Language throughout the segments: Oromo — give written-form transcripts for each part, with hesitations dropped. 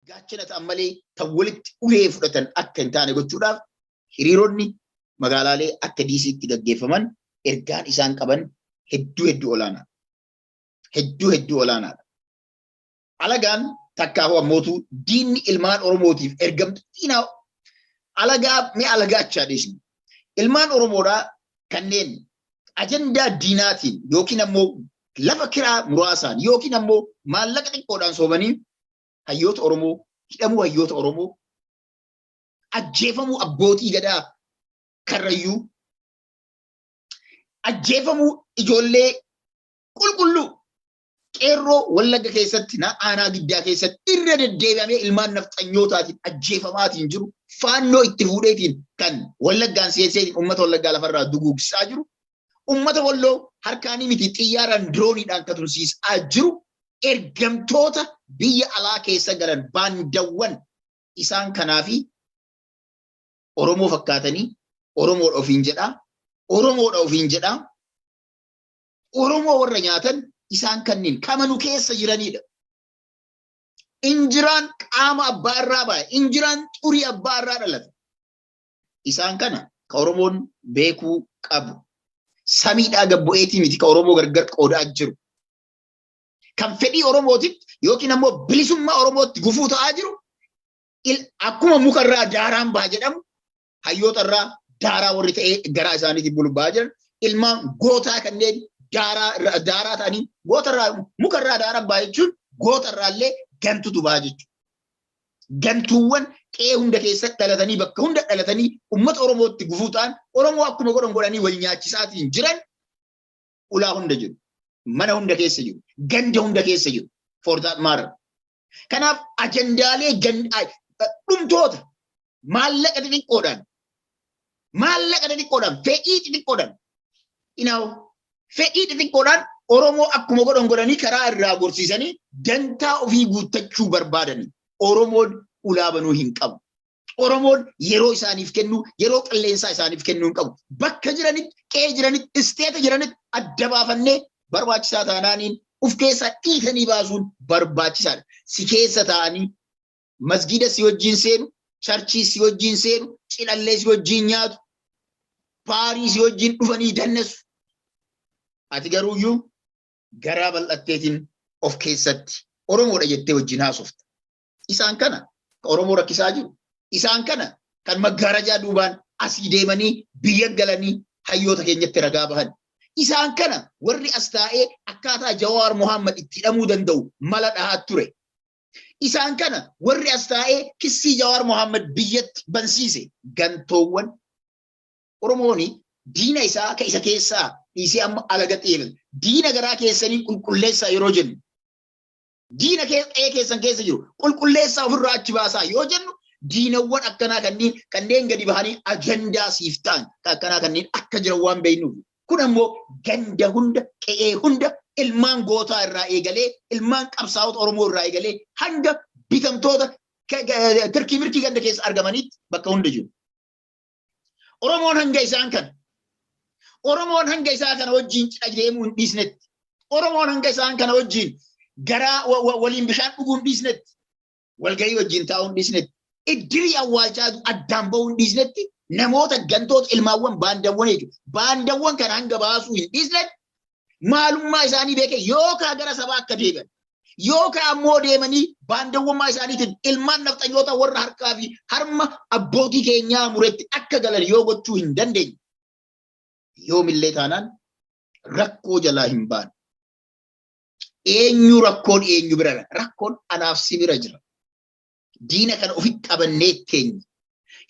gaachana ta'an malee tan walitti ulee fudhatan akka hin taane gochuudhaaf hiriironni magaalaalee akka diisiitti gaggeeffaman ergaan isaan qaban hedduu olaanaadha. Hedduu olaanaadha. Alagaan takkaahu ammootu diinni ilmaan Oromootiif ergamtu diinaa alagaa mee alagaachaa dhiisni. Ilmaan Oromoodhaa kanneen ajandaa diinaatiin yookiin ammoo lafa kiraa muraasaan yookiin ammoo maallaqa xiqqoodhaan soomanii hayyoota Oromoo hidhamuu hayyoota Oromoo ajjeefamuu abbootii gadaa karrayyuu ajjeefamuu ijoollee qulqulluu qeerroo Wallagga keessatti aanaa Giddaa keessatti irra deddeebi'amee ilmaan nafxanyootaatiin ajjeefamaatiin jiru faannoo itti fuudheetiin kan Wallaggaan seenseetiin uummata Wallaggaa lafarraa duguugsaa jiru uummata Walloo harkaanii miti xiyyaaraan dirooniidhaan katursiisaa jiru ergamtoota biyya alaa keessa galan baandawwan isaan kanaafi Oromoo fakkaatanii Oromoodha ofiin jedhaa Oromoo warra nyaatan isaan kanneen kamanu keessa jiranidha. Injiraan qaama abbaa irraa baay'e, injiraan xurii abbaa irraa dhalate. Isaan kana ka Oromoon beekuu qabu. Samiidhaa gabbu'eetii miti ka Oromoo gargar qoodaa jiru. Kan fedhii Oromootitti yookiin ammoo bilisummaa Oromootti gufuu ta'aa jiru akkuma mukarraa daaraan baha jedhamu hayyoota irraa daaraa warri ta'ee garaa isaaniitiin bulbaa jiran ilmaan gootaa kanneen daaraa ta'anii gootarraa mukarraa daaraan baha jechuun gootarraallee gantutu baha jechuudha. Gantuuwwan qe'ee hunda keessatti dhalatanii bakka hunda dhalatanii uummata Oromootti gufuu ta'an Oromoo akkuma godhanii wal nyaachisaatiin jiran ulaa hunda jiru. Mana hunda keessa jiru. Ganda hunda keessa jiru. For that matter. Kanaaf ajandaalee dhumtoota maallaqa xixiqqoodhaan fedhii xixiqqoodhaan Oromoo akkuma godhanii karaa irraa gorsiisanii dantaa ofii guuttachuu barbaadanii Oromoon ulaa banuu hin qabu. Oromoon yeroo isaaniif kennu yeroo qilleensaa isaaniif kennuu hin qabu. Bakka jiranitti qe'ee jiranitti isteeta jiranitti adda baafannee barbaachisaa taanaaniin uf keessa dhiitanii baasuun barbaachisaadha. Si keessa ta'anii masgiida si wajjin seenu, charchii si wajjin seenu, cilallee si wajjin nyaatu, paarii si wajjin dhufanii dannessu. Ati garuuyyuu garaa bal'atteetiin of keessatti Oromoodha jettee wajjin haasofta. Isaan kana ka Oromoo rakkisaa jiru. Isaan kana kan maggaarajaa duubaan asii deemanii biyya galanii hayyoota keenyatti ragaa bahan. Isaan kana warri as taa'ee akkaataa Jawaar Mohaammed itti hidhamuu danda'u mala dhahaa ture. Isaan kana warri as taa'ee kissii Jawaar Mohaammed biyyatti bansiise gantoowwan Oromooni diina isaa ka isa keessaa dhiisee amma alaga xeelan. Diina garaa keessanii qulqulleessaa yeroo jennu. Diina qe'ee keessan keessa jiru qulqulleessaa ofirraa achi baasaa yoo jennu diinawwan akkanaa kanneen gadi bahanii ajandaa siif ta'an akkanaa kanneen akka jiran waan beeknuuf. Kun ammoo ganda hunda qe'ee hunda ilmaan gootaa irraa eegalee ilmaan qabsaa'ota Oromoo irraa eegalee hanga bitamtoota tirkii mirkii ganda keessa argamanitti bakka hunda jiru. Oromoon hanga isaa kana wajjin cidha deemuu hin dhiisnetti. Oromoon hanga isaan kana wajjin garaa waliin bishaan dhuguu hin dhiisnetti. Walgahii wajjin taa'uu hin dhiisnetti. Iddirii awwaalchaatu addaan bahuu hin dhiisnetti. Namoota gantoota ilmaawwan baandawwan jechuudha. Baandawwan kana hanga baasuu hin dhiisnetti maalummaa isaanii beekee yookaan gara sabaa akka deebi'an yookaan ammoo deemanii baandawwummaa isaaniitiin ilmaan nafxanyoota warra harkaa fi harma abbootii keenyaa muretti akka galan yoo gochuu hin dandeenye yoomillee taanaan rakkoo jalaa hin baane. Rakkoon eenyu bira rakkoon anaaf si bira jira. Diina kana ofitti qabannee keenya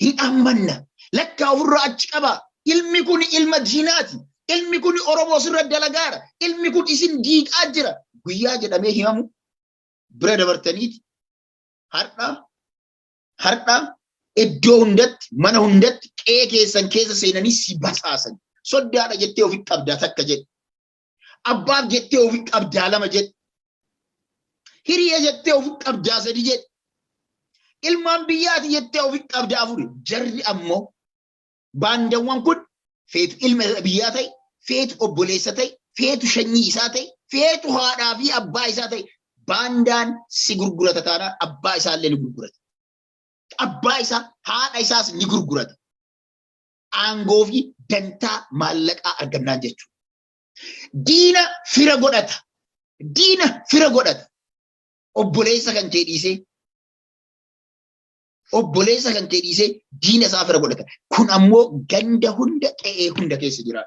hin ammanna. Lakkaa ofirraa achi qabaa. Ilmi kun ilma diinaati. Ilmi kun Oromoo sirra dalagaara. Ilmi kun isin diiqaa jira. Guyyaa jedhamee himamu bira dabartaniiti. Har'a iddoo hundatti mana hundatti qe'ee keessan keessa seenanii si basaasan. Soddaadha jettee ofitti qabdaa takka jedhe. Abbaaf jettee ofitti qabdaa lama jedhe. Hiriya jettee ofitti qabdaa sadi jedhe. Ilmaan biyyaati jettee ofitti qabdaa afuri. Jarri ammoo baandawwan kun feetu ilma biyyaa ta'e, feetu obboleessa ta'e, feetu shanyii isaa ta'e, feetu haadhaa fi abbaa isaa ta'e baandaan si gurgurata taanaan abbaa isaallee ni gurgurata. Abbaa isaa haadha isaas ni gurgurata. Aangoo fi dantaa maallaqaa argannaan jechuudha. Diina fira godhata. Diina fira godhata. Obboleessa kan kee dhiisee diina isaa fira godhata. Kun ammoo ganda hunda qe'ee hunda keessa jira.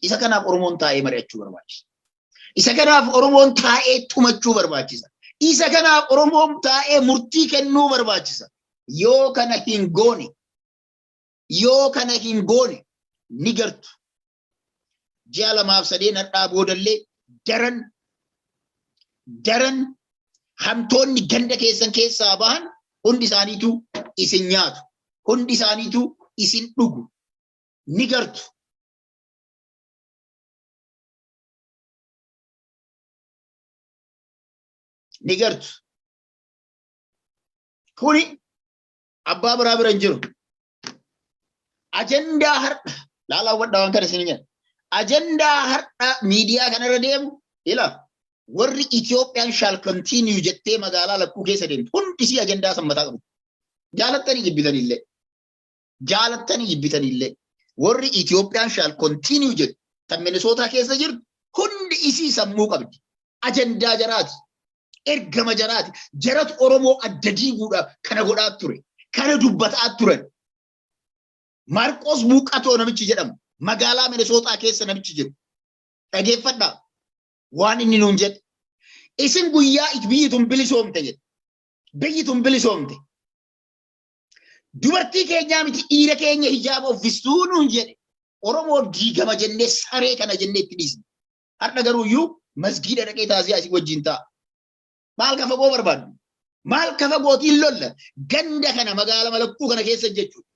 Isa kanaaf Oromoon taa'ee mari'achuu barbaachisa. Isa kanaaf Oromoon taa'ee tumachuu barbaachisa. Isa kanaaf Oromoon taa'ee murtii kennuu barbaachisa. Yoo kana hin goone ni gartu. Ji'a 2-3 har'aa boodallee daran hamtoonni ganda keessan keessaa bahan hundi isaaniitu isin nyaatu. Hundi isaaniitu isin dhugu. Ni gartu. Ni gartu. Kuni abbaa biraa bira hin jiru. Ajandaa har'a laalaa wadhaa waan kana isin jedha. Ajandaa har'a miidiyaa kanarra deemu ila warri Ethiopian shall continue jettee magaalaa lakkuu keessa deemtu hundi si ajandaa sammataa qabu. Jaalattanii jibbitanillee warri Ethiopian shall continue jettu tan Minnesota keessa jirtu hundi isii sammuu qabdi. Ajandaa jaraati. Ergama jaraati. Jaratu Oromoo adda diiguudhaaf kana godhaa ture. Kana dubbataa turan. Marqos Buuqatoo namichi jedhamu magaalaa Minnesota keessa namichi jiru. Dhageeffadhaa waan inni nuun jedhe. Isin guyyaa biyyitun bilisoomte jedhe. Biyyitun bilisoomte. Dubartii keenyaa miti dhiira keenya hijaaba uffistuu nuun jedhe. Oromoo diigama jennee saree kana jennee itti dhiisne. Har'a garuuyyuu masgiida dhaqee taasisa asii wajjin ta'a. Maal ka fagoo barbaadu? Maal ka fagootiin lolla? Ganda kana magaalaa Malakkuu kana keessa jechuudha.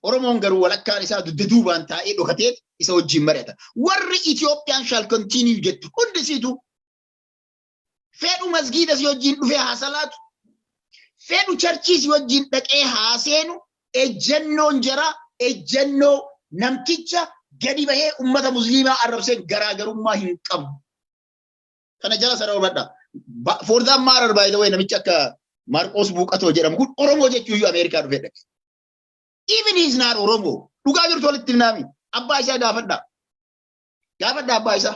Oromoon garuu walakkaan isaa duubaan taa'ee dhokatee isa wajjin mari'ata. Warri Ethiopian shall continue jettu hundisiitu fedhu masgiida si wajjin dhufee haasalaatu. Fedhu charchii si wajjin dhaqee haaseenu ejjennoon jara ejjennoo namticha gadi bahee ummata musliimaa arrabseen garaagarummaa hin qabu. Kana jala sana hubadha. For that matter by the way namicha akka Marqos Buuqatoo jedhamu kun Oromoo jechuun Ameerikaa dhufee dhaqe. Even he is not Oromo. Dhugaa jirtu walitti himnaami. Abbaa isaa gaafadha. Gaafadha abbaa isaa.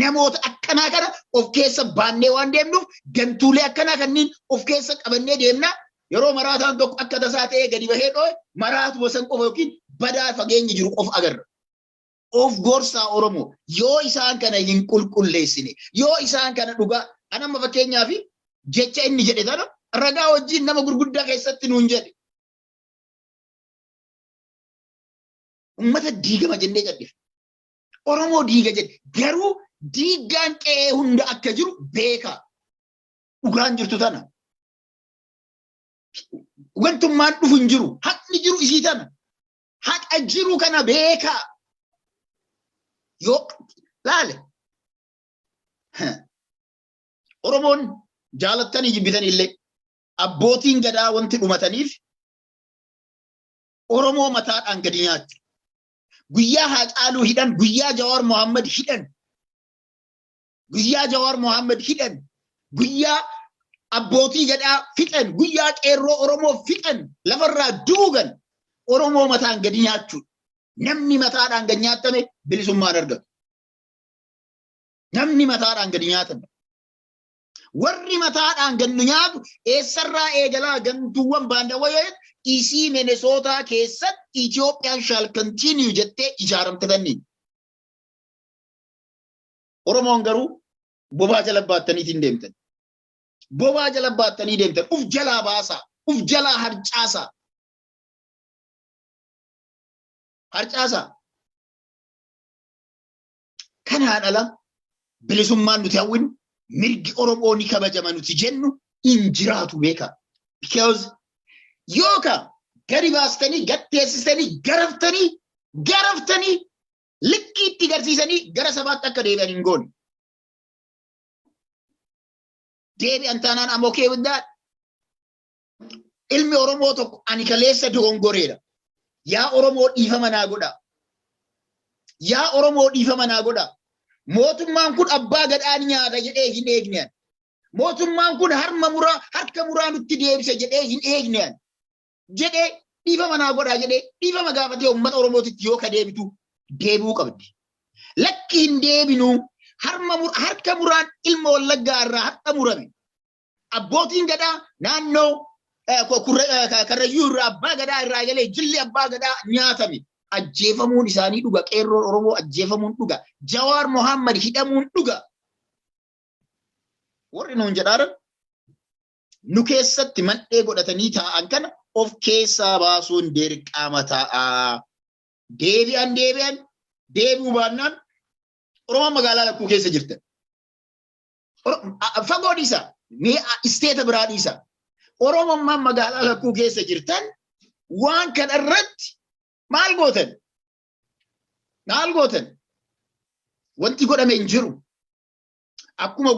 Namoota akkanaa kana of keessa baannee waan deemnuuf gantuulee akkanaa kanneen of keessa qabannee deemna. Yeroo maraataan tokko akka tasaa ta'ee gadi bahee dhoo'e maraatu wasan qofa yookiin badaa fageenyi jiru qofa agarra. Of gorsaa Oromoo yoo isaan kana hin qulqulleessine yoo isaan kana dhugaa anamma fakkeenyaaf jecha inni jedhe sana ragaa wajjin nama gurguddaa keessatti nuun jedhe. Ummata diigama jennee gadhiif. Oromoo diiga jedhe garuu diigaan qe'ee hunda akka jiru beekaa. Dhugaan jirtu tana. Wantummaan dhufu hin jiru. Haqni jiru isii tana. Haqa jiru kana beekaa. Yoo laale. Oromoon jaalattanii jibbitanillee abbootiin gadaa wanti dhumataniif Oromoo mataadhaan gadi nyaatu. Guyyaa Haacaaluu hidhan, guyyaa Jawaar Mohaammed hidhan. Guyyaa Jawaar Mohaammed hidhan. Guyyaa abbootii gadaa fixan, guyyaa qeerroo Oromoo fixan, lafarraa duugan Oromoo mataan gadi nyaachuudha. Namni mataadhaan gadi nyaatame bilisummaan argatu. Namni mataadhaan gadi nyaatame. Warri mataadhaan gadi nyaatu eessarraa eegalaa gantuuwwan baandawwaa isii Minnesota keessatti Ethiopian shall continue jettee ijaaramte tanniin. Oromoon garuu bobaa jala baattaniitiin deemtan. Bobaa jala baattanii deemtan. Uf jalaa baasaa. Uf jalaa harcaasaa. Harcaasaa. Kanaan ala bilisummaan nuti hawwinu mirgi Oromoo ni kabajama nuti jennu hin jiraatu beekaa. Because yookaan gadi baastanii gatteessistanii garaftanii likkiitti garsiisanii gara sabaatti akka deebi'an hin goone. Deebi'an taanaan I'm okay with that. Ilmi Oromoo tokko ani kaleessa dogongoreera. Yaa Oromoo dhiifama naa godhaa. Yaa Oromoo dhiifama naa godhaa. mootummaan kun abbaa gadaan nyaata jedhee hin eegneen. Mootummaan kun harka muraa nutti deebise jedhee hin eegneen. Jedhee dhiifama naa godhaa jedhee dhiifama gaafatee uummata Oromootitti yoo ka deebitu deebuu qabdi. Lakki hin deebinu harka muraan ilma Wallaggaa irraa harka murame. Abbootiin gadaa naannoo Karrayyuu irraa abbaa gadaa irraa galee jilli abbaa gadaa nyaatame. Ajjeefamuun isaanii dhuga. Qeerroon Oromoo ajjeefamuun dhuga. Jawaar Mohammad hidhamuun dhuga. Warri nuun jedhaaran nu keessatti mandhee godhatanii taa'an kana of keessaa baasuun dirqama ta'a. Deebi'uu baannaan Oromoo magaalaa lakkuu keessa jirtan. Fagoo dhiisa. Isteeta biraa dhiisa. Oromummaan magaalaa lakkuu keessa jirtan waan kana irratti maal gootan? Wanti godhame hin jiru. Akkuma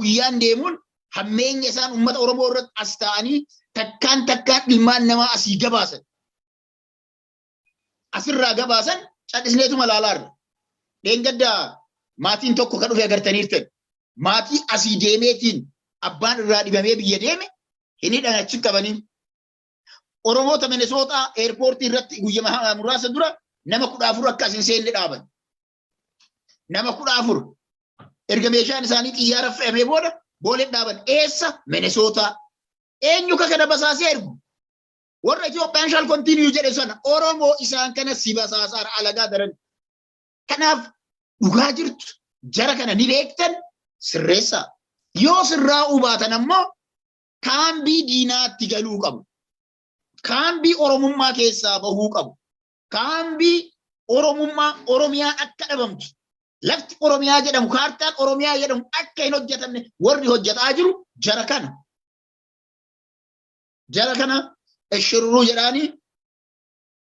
guyyaan deemuun hammeenya isaan uummata Oromoo irratti as ta'anii takkaan ilmaan namaa asii gabaasan. Asirraa gabaasan cadhisneetuma laalaarra. Dheengaddaa maatiin tokko kan dhufe agartaniirtan. Maatii asii deemeetiin abbaan irraa dhibamee biyya deeme hin hidhan achi qabanii. Oromoota Minnesota airportii irratti guyyaa muraasa dura nama 14 akka asin seenne dhaaban. Nama 14 erga meeshaan isaanii xiyyaara fe'amee booda booleen dhaaban. Eessa? Minnesota. Eenyu kana basaasee ergu? Warra Itoophiyaan shall continue jedhe sana Oromoo isaan kana si basaasaara alagaa daran. Kanaaf dhugaa jirtu jara kana ni beektan sirreessaa. Yoo sirraa baatan ammoo kaambii diinaatti galuu qabu. Kaambii Oromummaa keessaa bahuu qabu. Kaambii Oromiyaa akka dhabamtu. Lafti Oromiyaa jedhamu, kaartaan Oromiyaa jedhamu akka hin hojjetamne warri hojjetaa jiru jara kana. Jara kana shirruu jedhaanii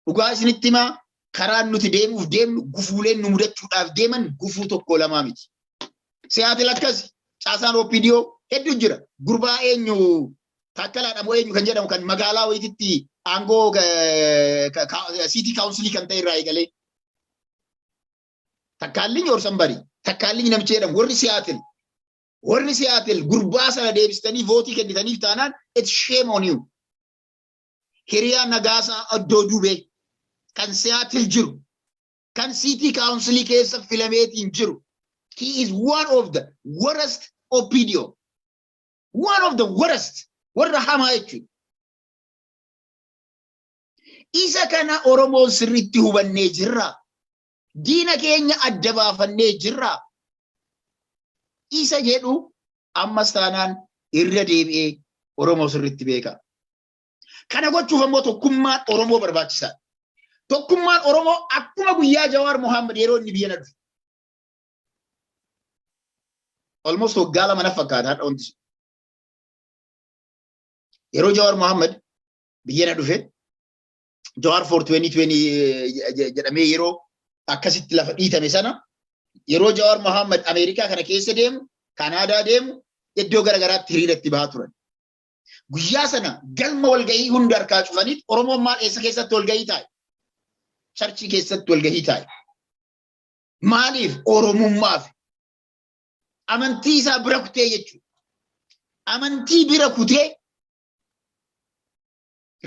dhugaa isinitti himaa karaan nuti deemuuf deemnu gufuuleen nu mudachuudhaaf deeman gufuu tokko lamaa miti. Siyaatil akkasi caasaan OPDO hedduu jira. Gurbaa eenyu takkalaadha moo eenyu kan jedhamu kan magaalaa wayititti aangoo city council kan ta'e irraa eegalee. Takkaalliin yoorsan bari. Takkaalliin namicha jedhamu warri Siyaatil gurbaa sana deebistanii vootii kennitaniif taanaan it's shame on you. Hiriyaa Nagaasaa Oddoo Dubee kan Siyaatil jiru kan city council keessa filameetiin jiru. He is one of the worst OPDO. One of the worst. Warra hamaa jechuudha. Isa kana Oromoon sirriitti hubannee jirra. Diina keenya adda baafannee jirra. Isa jedhu ammas taanaan irra deebi'ee Oromoo sirriitti beeka. Kana gochuuf ammoo tokkummaan Oromoo barbaachisaadha. Tokkummaan Oromoo akkuma guyyaa Jawaar Mohammad yeroo inni biyya na dhufe. Almost waggaa lama na fakkaata hadha wanti sun. Yeroo Jawaar Mohammad biyya na dhufe Jawaar for 2020 jedhamee yeroo akkasitti lafa dhiitame sana yeroo Jawaar Mohammad Ameerikaa kana keessa deemu, Kanaadaa deemu, iddoo garagaraatti hiriira itti bahaa turan. Guyyaa sana galma walgahii hunda harkaa cufaniit Oromoon maal eessa keessatti walgahii taa'e? Charchii keessatti walgahii taa'e. Maaliif? Oromummaaf. Amantii isaa bira kutee jechuudha. Amantii bira kutee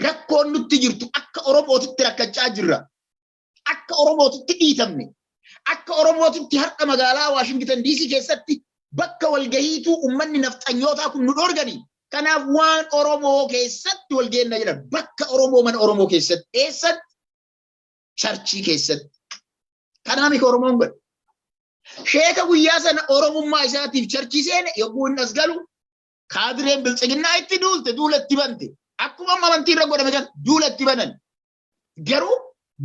rakkoon nutti jirtu akka Oromootitti rakkachaa jirra. Akka Oromootitti dhiitamne. Akka Oromootitti har'a magaalaa Washington DC keessatti bakka walgahiitu uummanni nafxanyootaa kun nu dhoorganii. Kanaaf waan Oromoo keessatti walgeenna jedhan bakka Oromoo mana Oromoo keessatti eessatti charchii keessatti. Kanaaf Oromoon godhe. Sheeka guyyaa sana Oromummaa isaatiif charchii seene yogguu inni as galu kaadireen biltsiginnaa itti duulatti bante. Akkuma amantii irra godhame kan duulatti banan. Garuu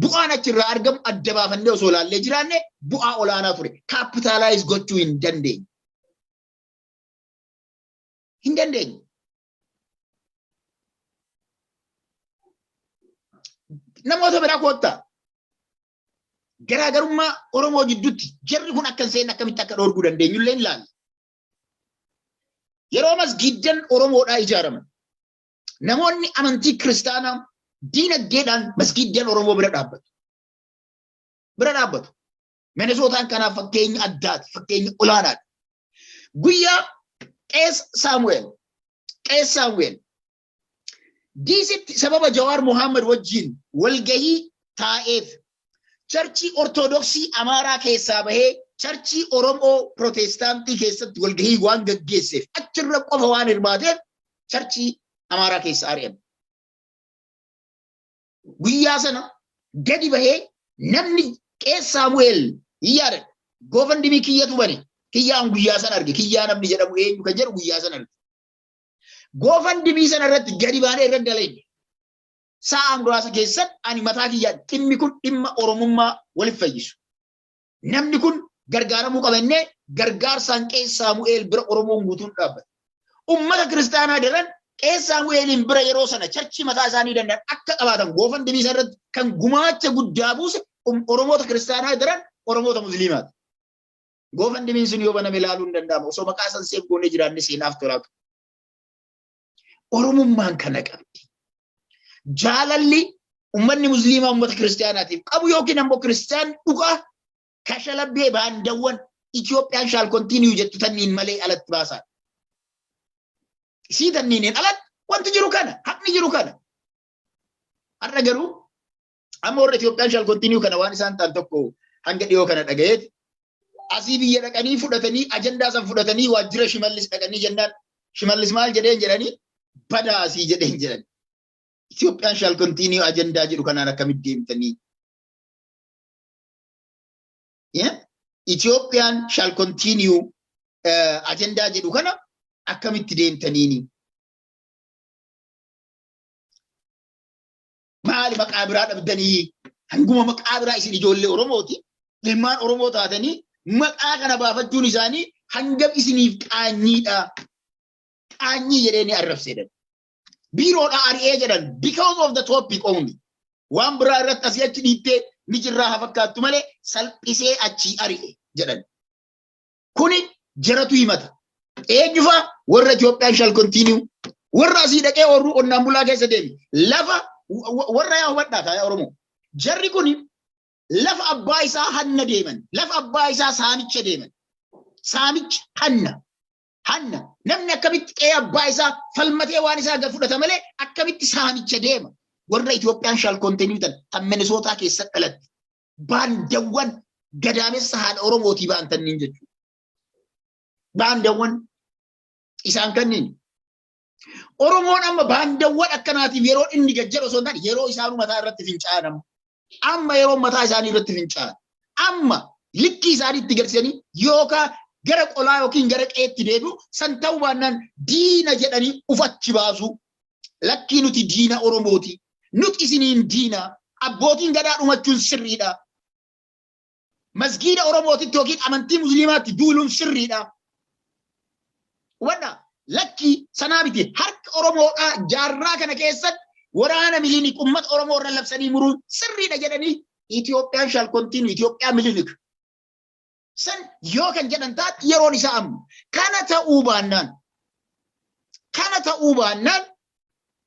bu'aan achirraa argamu adda baafannee osoo ilaallee jiraanne bu'aa olaanaa ture. Kaapitaalaayiz gochuu hin dandeenye. Hin dandeenye. Namoota biraa koottaa. Garaagarummaa Oromoo jidduutti jarri kun akka hin seenne akkamitti akka dhoorguu dandeenyu illee ilaalla. Yeroo masgiiddan Oromoodhaa ijaaraman. Namoonni amantii kiristaanaa diinagdeedhaan masgiiddan Oromoo bira dhaabbatu. Minnesootaan kanaaf fakkeenya addaati, fakkeenya olaanaadha. Guyyaa Qees Saamu'eel diisitti sababa Jawaar Muhammad wajjin walgahii taa'eef Churchii Ortodoksii Amaaraa keessaa bahee Churchii Oromoo Protestaantii keessatti walgahii waan gaggeesseef achirra qofa waan hirmaateef Churchii Amaaraa keessa ari'ame. Guyyaa sana gadi bahee namni Qees Saamu'eel yaada goofandimii kiyyatu bane. Kiyyaan guyyaa sana arge. Kiyyaa namni jedhamu eenyu kan jedhu guyyaa sana arge. Goofandimii sana irratti gadi baanee irra daleenye. Sa'a muraasa keessatti ani mataa kiyyaa dhimmi kun dhimma Oromummaa waliif fayyisu. Namni kun gargaaramuu qabannee gargaarsaan Qees Saamu'eel bira Oromoon guutuun dhaabbate. Ummata kiristaanaa daran Qees Saamu'eeliin bira yeroo sana charchii mataa isaanii danda'an akka qabaatan goofandimii sana irratti kan gumaacha guddaa buuse Oromoota kiristaanaa daran Oromoota Musliimaati. Goofandimiin sun yoo baname ilaaluu hin danda'amu. Osoo maqaa san seef goonee jiraanne seenaaf tolaatu. Oromummaan kana qabdi. Jaalalli ummanni Musliimaa ummata kiristaanaatiif qabu yookiin ammoo kiristaan dhugaa kashalabbee baandawwan Itoophiyaan shall continue jettu tanniin malee alatti baasaa. Isii tanniin alatti wanti jiru kana, haqni jiru kana. Har'a garuu amma warra Itoophiyaan shall continue kana waan isaan ta'an tokko hanga dhiyoo kana dhagayeeti. Asii biyya dhaqanii fudhatanii ajandaa san fudhatanii waajjira Shimallis dhaqanii jennaan Shimallis maal jedhanii badaa asii jedhan. Ethiopia shall continue ajandaa jedhu kanaan akkamitti deemtanii? Ethiopia shall continue ajandaa jedhu kana akkamitti deemtanii? Maali maqaa biraa dhabdanii? Hanguma maqaa biraa isin ijoollee Oromooti. Ilmaan Oromoo taatanii maqaa kana baafachuun isaanii hangam isiniif qaanyiidha. Qaanyii jedhanii arrabseedhan. Biiroodha ari'ee jedhan because of the topic only. Waan biraa irratti asii achi dhiittee ni jirraa haa fakkaattu malee salphisee achi ari'e jedhan. Kuni jaratu himata. Eenyufaa warra Itoophiyaan shall continue warra asii dhaqee warruu qonnaan bulaa keessa deemi. Lafa warra yaa hubadhaa taa'ee Oromoo. Jarri kuni lafa abbaa isaa hanna deeman. Lafa abbaa isaa saamicha deeman. Saamicha hanna. Namni akkamitti qe'ee abbaa isaa falmatee waan isaa gad fudhata malee akkamitti saamicha deema. Warra Itoophiyaan shall continue tan Minnesootaa keessatti dhalatti. Baandawwan gadaamessa haadha Oromootii ba'an tanniin jechuudha. Baandawwan isaan kanniin. Oromoon amma baandawwan akkanaatiif yeroo inni gajjara osoo hin taane yeroo isaanuu mataa irratti fincaa'an amma yeroo mataa isaanii irratti fincaa'an amma likkii isaaniitti galchanii yookaan gara qolaa yookiin gara qeetti deebi'u san ta'uu baannaan diina jedhanii ufachi baasu. Lakkii nuti diina Oromooti. Nuti isiniin diina. Abbootiin gadaa dhumachuun sirriidha. Masgiida Oromootitti yookiin amantii Musliimaatti duuluun sirriidha. Wadda lakkii sanaa miti harka Oromoodhaa jaarraa kana keessatti waraana miliinik ummata Oromoo irra labsanii muruun sirriidha jedhanii Itoophiyaan shall continue Itoophiyaa miliinik. San yoo kan jedhan taate yeroon isaa amma. Kana ta'uu baannaan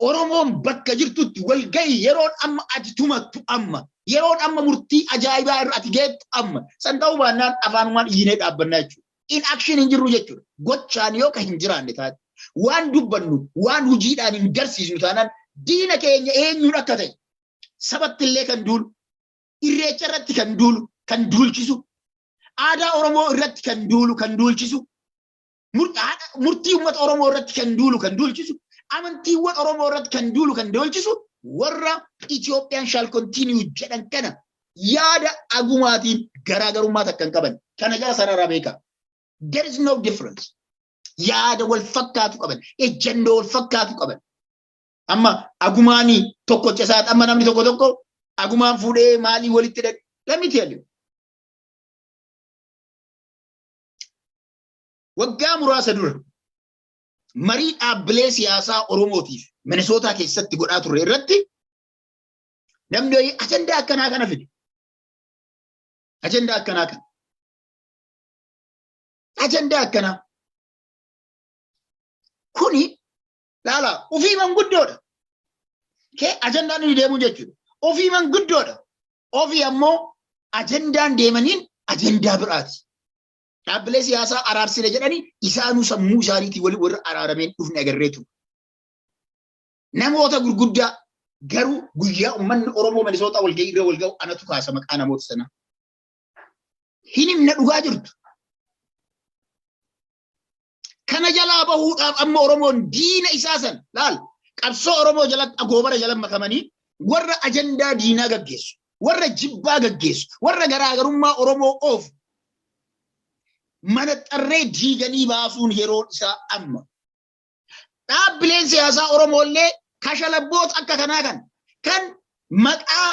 Oromoon bakka jirtutti walgahii yeroon amma ati tumattu amma. Yeroon amma murtii ajaa'ibaa irra ati geettu amma. San ta'uu baannaan afaanumaan iyyinee dhaabbannaa jechuudha. In action hin jirru jechuudha. Gochaan yoo kan hin jiraanne taate. Waan dubbannu, waan hojiidhaan hin garsiisnu taanaan diina keenya eenyuun akka ta'e. Sabattillee kan duulu, irreecha irratti kan duulu, kan duulchisu. Aadaa Oromoo irratti kan duulu, kan duulchisu. Murtii uummata Oromoo irratti kan duulu, kan duulchisu. Amantiiwwan Oromoo irratti kan duulu, kan duulchisu. Warra Itoophiyaan shall continue jedhan kana yaada agumaatiin garaagarummaa takkan qaban. Kana jala sarara beeka. There is no difference. Yaada wal fakkaatu qaban. Ejjennoo wal fakkaatu qaban. Amma agumaanii tokko cesaat amma namni tokko agumaan fuudhee maalii walitti dhaqe. Let me tell you. Waggaa muraasa dura marii dhaabbilee siyaasaa Oromootiif Minnesootaa keessatti godhaa turre irratti namni ajandaa akkanaa kana fide. Ajandaa akkanaa kana. Ajandaa akkanaa. Kuni laala ofii manguddoodha. Kee ajandaan inni deemu jechuudha. Ofii manguddoodha. Ofii ammoo ajandaan deemaniin ajandaa biraati. Dhaabbilee siyaasaa araarsine jedhanii isaanuu sammuu isaaniitii warra araarameen dhufne agarreetu. Namoota gurguddaa garuu guyyaa uummanni Oromoo Minisootaa walga'ii irra walga'u anatu kaasa maqaa namoota sanaa. Hin himna dhugaa jirtu. Kana jalaa bahuudhaaf amma Oromoon diina isaa san laal qabsoo Oromoo jalatti agoobara jala makamanii warra ajandaa diinaa gaggeessu, warra jibbaa gaggeessu, warra garaagarummaa Oromoo oofu. Mana xarree diiganii baasuun yeroo isaa amma. Dhaabbileen siyaasaa Oromoollee kashalabboota akka kanaa kan maqaa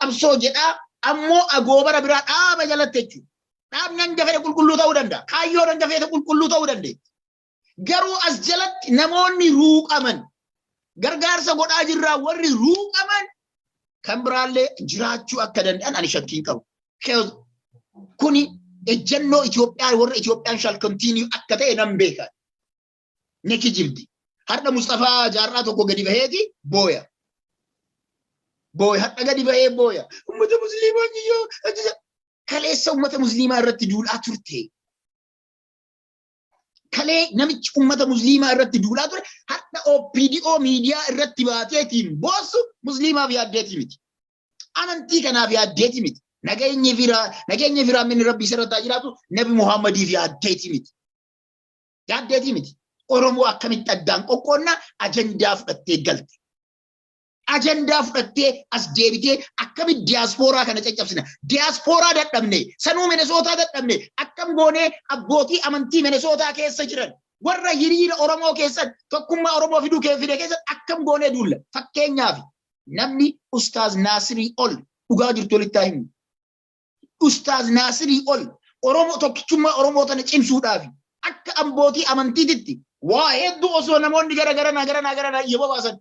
qabsoo jedhaa ammoo agoobara biraa dhaaba jalatti jechuudha. Dhaabni hanga fedhe qulqulluu ta'uu danda'a. Kaayyoon hanga fedhe qulqulluu ta'uu dandeetti. Garuu as jalatti namoonni ruuqaman gargaarsa godhaa jirraa warri ruuqaman kan biraallee jiraachuu akka danda'an ani shakkiin qabu. Kuni ejjennoo Itoophiyaa warra Itoophiyaan shall continue akka ta'e nan beeka. Neki jirti. Har'a Mustafaa jaarraa tokko gadi baheeti booya. Har'a gadi bahee booya. Ummata musliimaa kiyyoo kaleessa ummata musliimaa irratti duulaa turte. Kalee namichi ummata musliimaa irratti duulaa ture har'a OPDO miidiyaa irratti baateetiin boossu musliimaaf yaaddeeti miti. Amantii kanaaf yaaddeeti miti. Nageenya firaa minni rabbi isarratti jiraatu Nabi Muhammadiif yaaddeeti miti. Yaaddeeti miti. Oromoo akkamitti addaan qoqqoonna ajandaa fudhattee galte. Ajandaa fudhattee as deebitee akkamitti diiyaaspooraa kana caccabsina. Diiyaaspooraa dadhabne, sanuu Minisootaa dadhabne, akkam goonee abbootii amantii Minisootaa keessa jiran warra hiriira Oromoo keessatti tokkummaa Oromoo fiduu fide keessatti akkam goonee duulla. Fakkeenyaaf namni Ustaaz Naasirii ol dhugaa jirtu walitti himu. Ustaaz Naasirii ol Oromoo tokkichummaa Oromoo tana cimsuudhaaf akka abbootii amantiititti waa hedduu osoo namoonni gara yoo baasan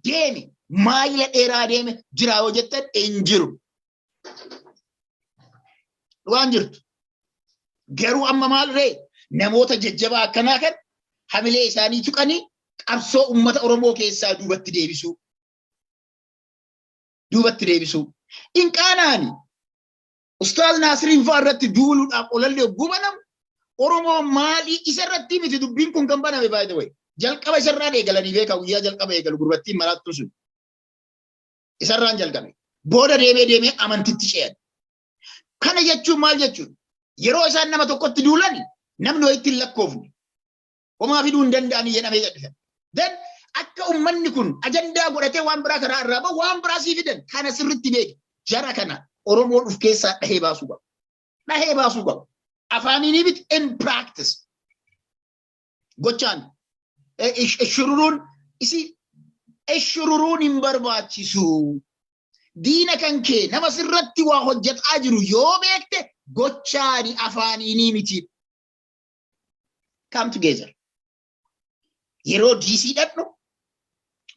deeme maayila dheeraa deeme jira yoo jettan hin jiru. Waan jirtu. Garuu amma maal ree namoota jajjabaa akkanaa kan hamilee isaanii tuqanii qabsoo uummata Oromoo keessaa duubatti deebisuu. Inqaanaani Ustaaz Naasiriin fa'aa irratti duuluudhaaf olallee gubanamu Oromoo maalii isarratti miti dubbiin kun kan baname by the way. Jalqaba isarraan eegalanii beekaa guyyaa jalqaba eegalu gurbattiin maraattu sun. Isarraan jalqabe. Booda deemee amantitti ce'an. Kana jechuun maal jechuun yeroo isaan nama tokkotti duulan namni wayitti hin lakkoofne. Homaa fiduu hin danda'anii jedhamee jedhan. Then akka uummanni kun ajandaa godhatee waan biraa karaa irraa bahu waan biraa sii fidan kana sirritti beeki. Jara kana Oromoon of keessaa dhahee baasuu qaba. Afaaniin miti in practice. Gochaan shururuun hin barbaachisu. Diina kan kee nama sirratti waa hojjetaa jiru yoo beekte gochaani afaaniin miti. Come together. Yeroo DC dhadhu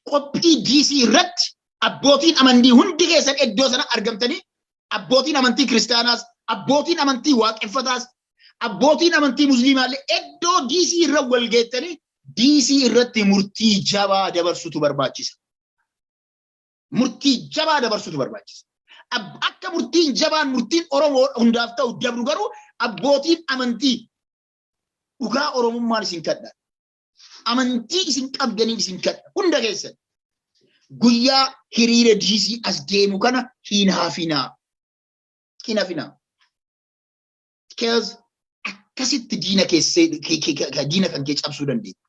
qophii DC irratti abbootiin amantii hundi keessan iddoo sana argamtanii abbootiin amantii kiristaanaas abbootiin amantii waaqeffataas abbootiin amantii musliimaallee iddoo DC irra wal geettanii DC irratti murtii jabaa dabarsutu barbaachisa. Akka murtiin Oromoo hundaaf ta'u dabru garuu abbootiin amantii dhugaa Oromummaan isin kadha. Amantii isin qabdanii isin kadha. Hunda keessan guyyaa hiriira DC as deemu kana hin hafinaa. Because akkasitti diina kan kee cabsuu dandeenya.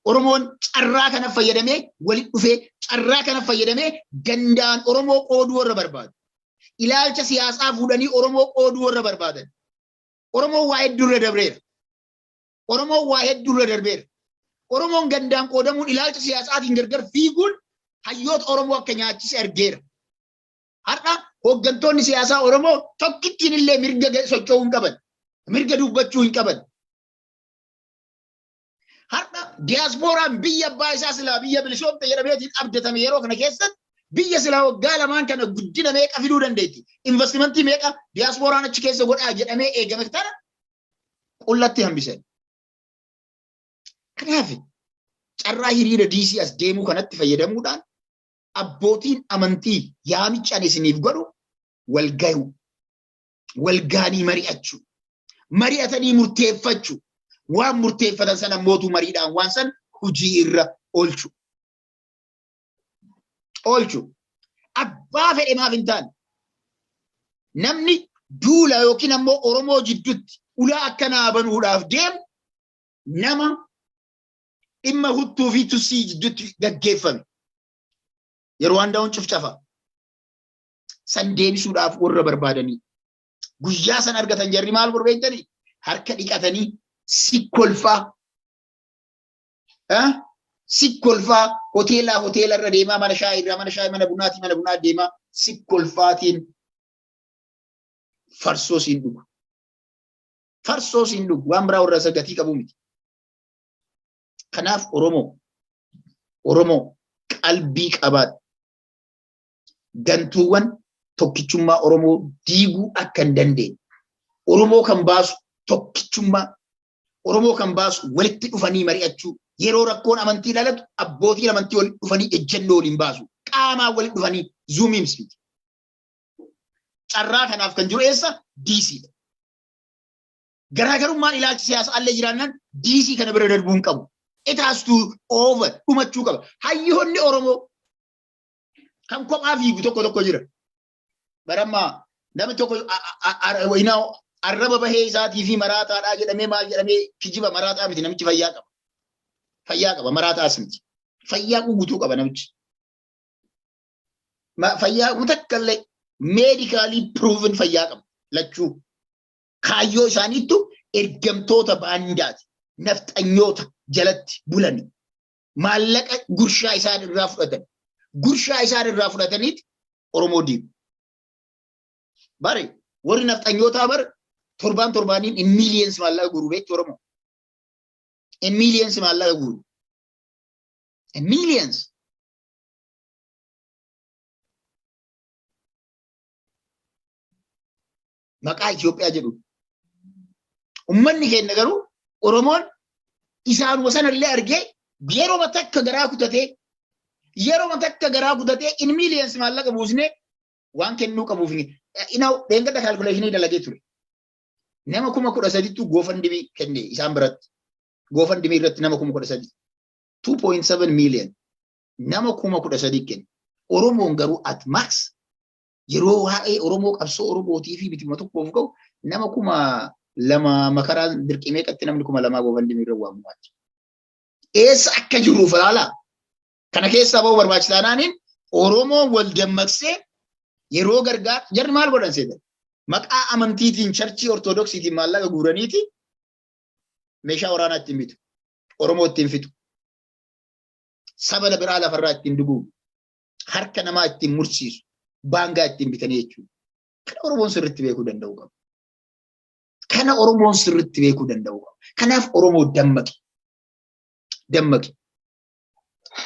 Oromoon carraa kana fayyadamee walitti dhufee carraa kana fayyadamee gandaan Oromoo qooduu warra barbaadu. Ilaalcha siyaasaa fuudhanii Oromoo qooduu warra barbaadan. Oromoon waa hedduurra darbeera. Oromoon gandaan qoodamuun ilaalcha siyaasaatiin gargar fiiguun hayyoota Oromoo akka nyaachise argeera. Har'a hooggantoonni siyaasaa Oromoo tokkittiin illee mirga socho'uu hin qaban. Mirga dubbachuu hin qaban. Har'a diiyaasporaan biyya abbaa isaa silaa biyya bilisoomte jedhameetiin abdatame yeroo kana keessatti biyya silaa waggaa lamaan kana guddina meeqa fiduu dandeetti. Investimentii meeqa diiyaasporaan achi keessa godhaa jedhamee eegame tana qullatti hambisan. Kanaaf carraa hiriira DC as deemuu kanatti fayyadamuudhaan abbootiin amantii yaamicha isiniif godhu wal gahu. walgaanii mari'achuu mari'atanii murteeffachuu waan murteeffatan sana mootu mariidhaan waan san hojii irra oolchu abbaa fedhe maaf hin taane namni duula yookiin ammoo Oromoo jidduutti ulaa akkanaa banuudhaaf deemu nama dhimma Huttuu fi Tutsii jidduutti gaggeeffame yeroo hundaa'uun cufcafa san deebisuudhaaf warra barbaadanii guyyaa san argatan jarri maal barbaadanii harka dhiqatanii sikkolfaa hoteela irra deemaa mana shaayii mana bunaa deemaa sikkolfaatiin farsoo siin dhugu waan biraa warra sagatii qabu miti. Kanaaf Oromoo qalbii qabaadha. Gantuuwwan tokkichummaa Oromoo diiguu akka hin dandeenye. Oromoo kan baasu tokkichummaa. Oromoo kan baasu walitti dhufanii mari'achuu. Yeroo rakkoon amantii dhalatu abbootiin amantii walitti dhufanii ejjennoo waliin baasu. Qaamaan walitti dhufanii zuumiims miti. Carraa kanaaf kan jiru eessa? DC'dha. Garaagarummaan ilaalchi siyaasa allee jiraannan DC kana bira darbuu hin qabu. It has to over dhumachuu qaba. Hayyoonni Oromoo kan kophaa fiigu tokko jira. Barammaa namni tokko arraba bahee isaatii fi maraataadhaa jedhamee maal jedhamee kijiba maraataa miti namichi fayyaa qaba. Fayyaa qaba maraataas miti. Fayyaa guutuu qaba namichi. Fayyaa mutakkallee medically proven fayyaa qaba lachuu. Kaayyoo isaaniittu ergamtoota baandaati. Nafxanyoota jalatti bulani. Maallaqa gurshaa isaan irraa fudhatan. Gurshaa isaan irraa fudhataniiti Oromoo diigu. Bare warri nafxanyootaa bare torbaaniin in millions maallaqa guru beektu Oromoo. In millions maallaqa guru. In millions. Maqaa Ethiopia jedhu. Ummanni keenya garuu Oromoon isaan wasanallee argee yeroo takka garaa kutatee in millions maallaqa buusnee waan kennuu qabuuf inaw deengada calculationii dalagee ture. Nama 13,000 goofandimii kenne isaan biratti. Goofandimii irratti nama 13,000. 2.7 million. Nama 13,000 kenne. Oromoon garuu at max yeroo waa'ee Oromoo qabsoo Oromootii fi bitima tokkoof ga'u nama 2,000 makaraan dirqimee qatti namni 2,000 goofandimii irra waamuwaati. Eessa akka jiruuf ilaala. Kana keessaa ba'uu barbaachisaanaaniin Oromoon wal dammaqsee yeroo gargaar jarri maal godhan seetan maqaa amantiitiin charchii ortodoksiitiin maallaqa guuraniiti meeshaa waraanaa ittiin bitu. Oromoo ittiin fixu. Saba biraa lafarraa ittiin duguugu. Harka namaa ittiin mursiisu. Baangaa ittiin bitanii jechuudha. Kana Oromoon sirriitti beekuu danda'u qaba. Kanaaf Oromoo dammaqi.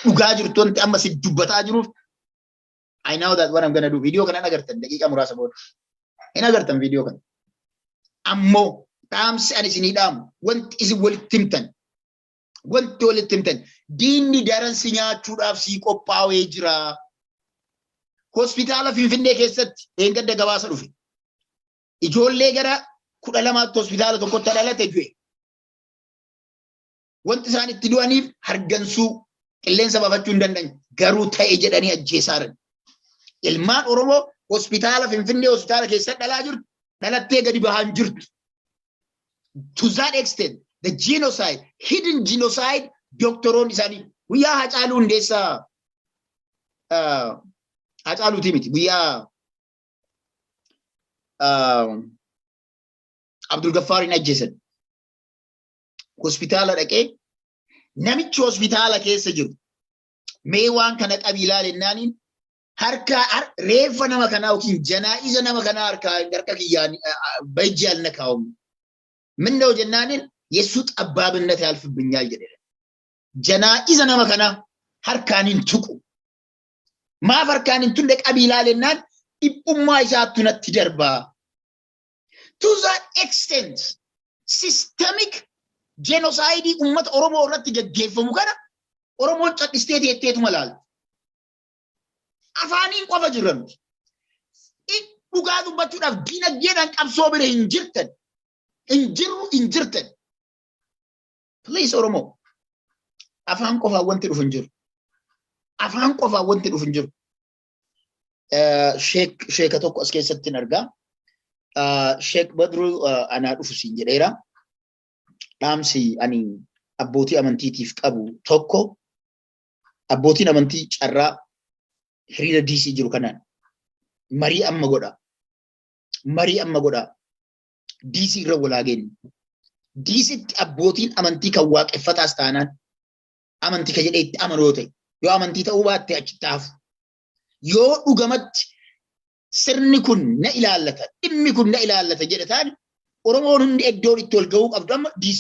Dhugaa jirtu wanti amma si dubbataa jiruuf I know that what I'm gonna do. Video kana agartan daqiiqa muraasa booda. Hin agartan video kana. Ammoo dhaamsi ani isinii dhaamu wanti isin walitti himtan. Diinni daran si nyaachuudhaaf si qophaa'ee jira. Hospitaala Finfinnee keessatti eeggadda gabaasa dhufe. Ijoollee gara 12 hospitaala tokkotti dhalate du'e. Wanti isaan itti du'aniif hargansuu qilleensa baafachuu hin dandeenye garuu ta'e jedhanii ajjeesaaran. Ilmaan Oromoo hospitaala Finfinnee hospitaala keessatti dhalaa jirtu dhalattee gadi bahaan jirtu. To that extent the genocide, hidden genocide, doktoroon isaanii guyyaa Hacaaluu Hundeessaa Hacaaluutii miti guyyaa Abdul Gaffaarin ajjeesan. Hospitaala dhaqee namichi hospitaala keessa jiru mee waan kana qabiilaa lennaaniin harka reeffa nama kanaa yookiin janaa'iza nama kanaa harka kiyyaan bajjaal na kaa'umu. Minnoo jennaanin yesu xabbaabinnet yaalfibinyaal jedhe. Janaa'iza nama kanaa harkaan hin tuqu. Maaf harkaan hin tuqne qabiilaa lennaan dhiphummaa isaattu natti darbaa. To that extent systemic genocide ummata Oromoo irratti gaggeeffamu kana Oromoon cadhistee teetteetuma laalti. Afaaniin qofa jiran. dhugaa dubbachuudhaaf diinagdeedhaan qabsoo bira hin jirtan. Hin jirtan. Please Oromo. Afaan qofaa wanti dhufu hin jiru. Afaan qofaa wanti dhufu hin jiru. Sheeka tokko as keessatti hin argaa. Sheek Badru anaa dhufu siin jedheera. Dhaamsi ani abbootii amantiitiif qabu tokko abbootiin amantii carraa hiriira DC jiru kanaan marii amma godha. Marii amma godha. DC irra walaa geenyu. DCtti abbootiin amantii kan waaqeffataas taanaan amantii kan jedhee itti amanoo ta'e yoo amantii ta'uu baatte achitti hafu. Yoo dhugamatti sirni kun na ilaallata, dhimmi kun na ilaallata jedhe taane Oromoon hundi iddoon itti wal ga'uu qabdu amma DC.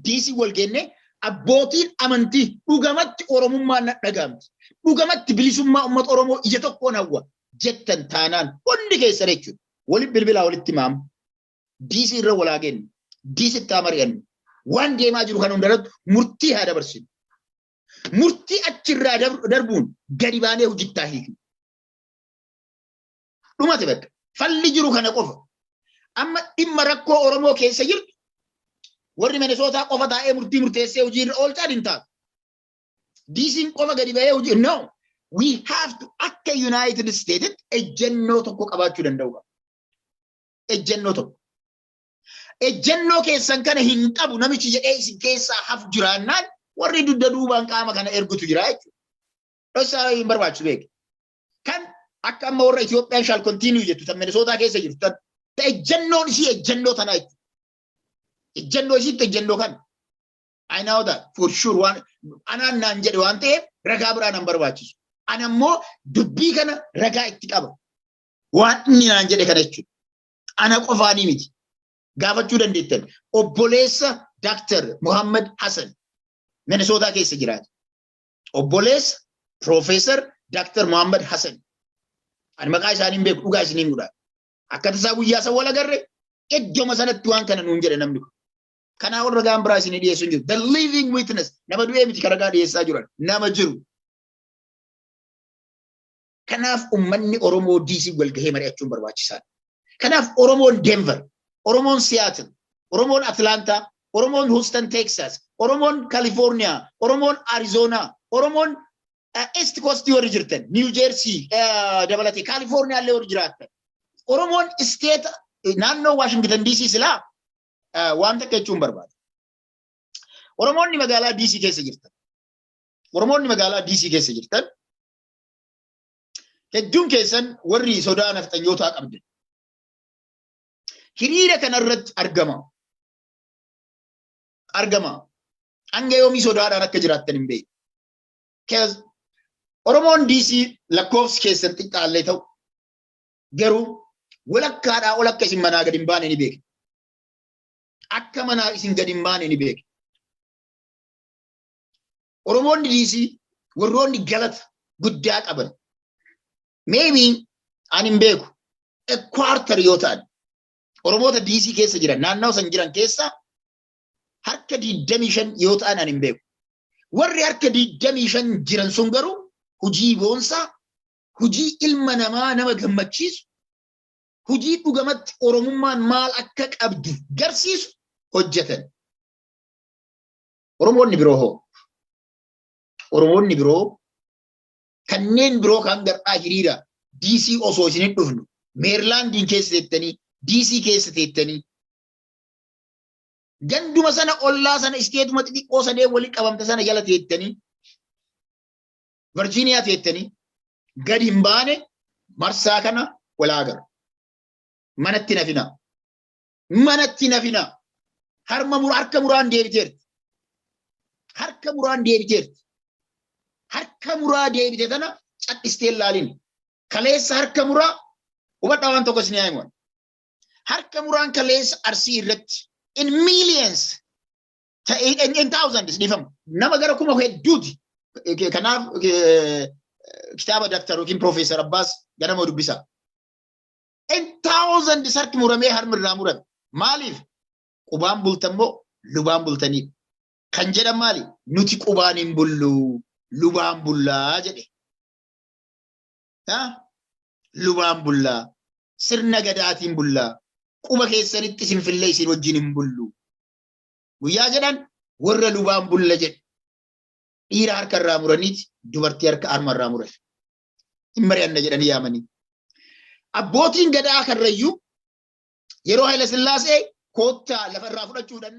DC wal geenne abbootiin amantii dhugamatti Oromummaan na dhagaamti. Dhugamatti bilisummaa uummata Oromoo ija tokkoon hawwa jettan taanaan hundi keessan jechuudha. Walitti bilbilaa walitti maamu. DC irra walaa geenyu. DC itti mari'annu. Waan deemaa jiru kan hundarratti murtii haa dabarsinu. Murtii achirraa darbuun gadi baanee hojittaa hiiknu. Dhumate bakka. Falli jiru kana qofa. Amma dhimma rakkoo Oromoo keessa jirtu warri Minnesota qofa taa'ee murtii murteessee hojii irra oolchaa hin taatu. DC'n qofa gadi ba'ee hojii no. We have to akka United States ejjennoo tokko qabaachuu danda'u qaba. Ejjennoo tokko. Ejjennoo keessan kana hin qabu namichi jedhee isin keessaa hafu jiraannaan warri dudda duubaan qaama kana ergutu jira jechuudha. Dhosaa hin barbaachisu beeku. Kan akka amma warra Ethiopia shall continue jettu tan Minnesota keessa jirtu tan ejjennoon isii ejjennoo tanaa jechuudha. Ejjennoo isiitti ejjennoo kan. I know that for sure waan anaan naan jedhe waan ta'eef ragaa biraan hin barbaachisu. Ana immoo dubbii kana ragaa itti qaba. Waan inni naan jedhe kana jechuudha. Ana qofaanii miti. Gaafachuu dandeettan. Obboleessa Dr. Muhammad Hassan Minnesota keessa jiraata. Obboleessa Professor Dr. Muhammad Hassan. Ani maqaa isaanii beeku dhugaa isinii mudhaa. Akka tasaa guyyaa san wal agarre iddoma sanatti waan kana nuun jedhe namni kun. Kanaa warra ragaan biraa isinii dhiyeessu hin jiru. The living witness nama du'ee miti kan ragaa dhiyeessaa jiran nama jiru. Kanaaf ummanni Oromoo DC wal gahee mari'achuun barbaachisaadha. Kanaaf Oromoon Denver, Oromoon Seattle, Oromoon Atlanta, Oromoon Houston, Texas, Oromoon California, Oromoon Arizona, Oromoon East Coast warri jirtan, New Jersey, dabalatee California illee warri jiraatan. Oromoon state naannoo Washington DC silaa waan takka jechuun barbaada. Oromoonni magaalaa DC keessa jirtan. Oromoonni magaalaa DC keessa jirtan. Hedduun keessan warri sodaa nafxanyootaa qabdan. Hiriira kanarratti argama. Hanga yoomii sodaadhaan akka jiraattan hin beeku. Oromoon DC lakkoofsi keessan xiqqaallee ta'u garuu walakkaadhaa ol akka isin manaa gadi hin baane ni beeku. Akka manaa isin gadi hin baane ni beeku. Oromoonni DC warroonni galata guddaa qaban. Maybe ani hin beeku. A quarter yoo ta'an. Oromoota DC keessa jiran naannoo san jiran keessa harka 25 yoo ta'an ani hin beeku. Warri harka 25 jiran sun garuu hojii boonsaa, hojii ilma namaa nama gammachiisu, hojii dhugamatti Oromummaan maal akka qabdu garsiisu hojjetan. Oromoonni biroo hoo? Oromoonni biroo kanneen biroo kan gar'aa hiriira DC osoo isin dhufnu Meerlaandiin keessa teettanii DC keessa teettanii ganduma sana ollaa sana isteetuma xixiqqoo sadee walitti qabamte sana jala teettanii Virginia teettanii gadi hin baane marsaa kana walaa agarra. Manatti nafina. Manatti nafina. Harka muraan deebiteerti. Harka muraan deebiteerti. Harka muraa deebite tana cadhistee ilaalin. Kaleessa harka muraa hubadhaa waan tokko isin himu. Harka muraan kaleessa Arsii irratti in millions in thousands dhiifama. Nama gara kuma hedduuti. Kanaaf kitaaba Dr. yookiin Professor Abbas ganama dubbisa. In thousands harki muramee harmi irraa murame. Maaliif? Qubaan bultan moo lubaan bultanii? Kan jedhan maali? Nuti qubaan hin bullu. Lubaan bullaa jedhe. Lubaan bullaa. sirna gadaatiin bullaa. Quba keessanitti sinfillee isin wajjin hin bullu. Guyyaa jedhan warra lubaan bulla jedhe. Dhiira harka irraa muraniiti dubartii harka harma irraa muran. Hin mari'anna jedhanii yaamanii. Abbootiin gadaa karrayyuu yeroo Haayila Sillaasee koottaa lafarraa fudhachuudhaan